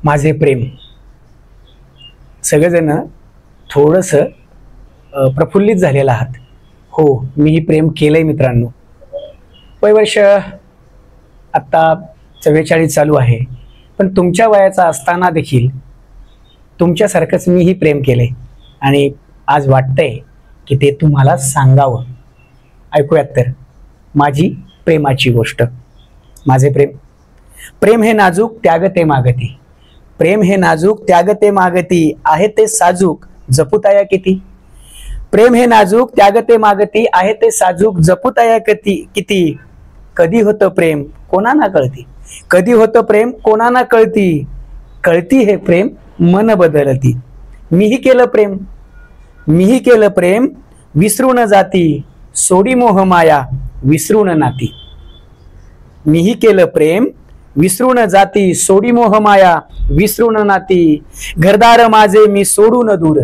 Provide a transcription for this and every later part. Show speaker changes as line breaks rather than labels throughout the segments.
माझे प्रेम. सगळेजण थोडंसं प्रफुल्लित झालेलं आहात. हो, मीही प्रेम केलंय मित्रांनो. वर्ष आत्ता 44 चालू आहे, पण तुमच्या वयाचा असताना देखील तुमच्यासारखंच मीही प्रेम केलंय आणि आज वाटतंय की ते तुम्हाला सांगावं. ऐकूयात तर माझी प्रेमाची गोष्ट. माझे प्रेम. प्रेम हे नाजूक त्यागते मागती. प्रेम हे नाजूक त्यागते मागती, आहे ते साजूक जपुताया किती. प्रेम हे नाजूक त्यागते मागती, आहे ते साजूक जपुताया किती. कधी होतं प्रेम कोणा ना कळती. कधी होतं प्रेम कोणा ना कळती. कळती हे प्रेम मन बदलती. मीही केलं प्रेम. मीही केलं प्रेम विसरून जाती. सोडी मोह माया विसरून नाती. मीही केलं प्रेम विसरून जाती. सोडी मोह माया विसरून नाती. घरदार माझे मी सोडून दूर.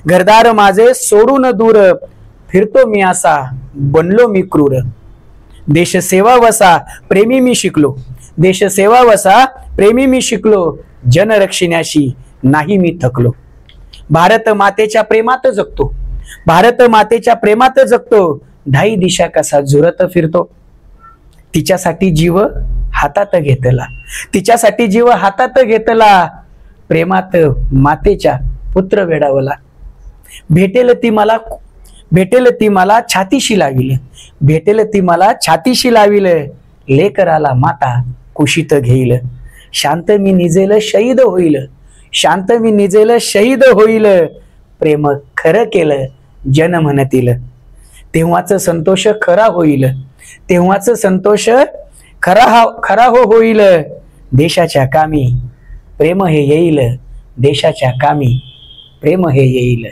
घरदार माझे सोडून दूर. फिरतो मी असा बनलो मी क्रूर. देशसेवा वसा प्रेमी मी शिकलो. देशसेवा वसा प्रेमी मी शिकलो. जनरक्षणाशी नाही मी थकलो. भारत मातेच्या प्रेमात जगतो. भारत मातेच्या प्रेमात जगतो. ढाई दिशा कसा झुरत फिरतो. तिच्यासाठी जीव हातात घेतला. तिच्यासाठी जीव हातात घेतला. प्रेमात मातेच्या पुत्र वेडावला. भेटेल ती मला छातीशी लाविल. भेटेल ती मला छातीशी लाविल. लेकराला माता कुशीत घेईल. शांत मी निजेल शहीद होईल. शांत मी निजेल शहीद होईल. प्रेम खरं केलं जन म्हणतील. तेव्हाच संतोष खरा होईल. तेव्हाच संतोष खरा होईल. देशाच्या कामी प्रेम हे येईल. देशाच्या कामी प्रेम हे येईल.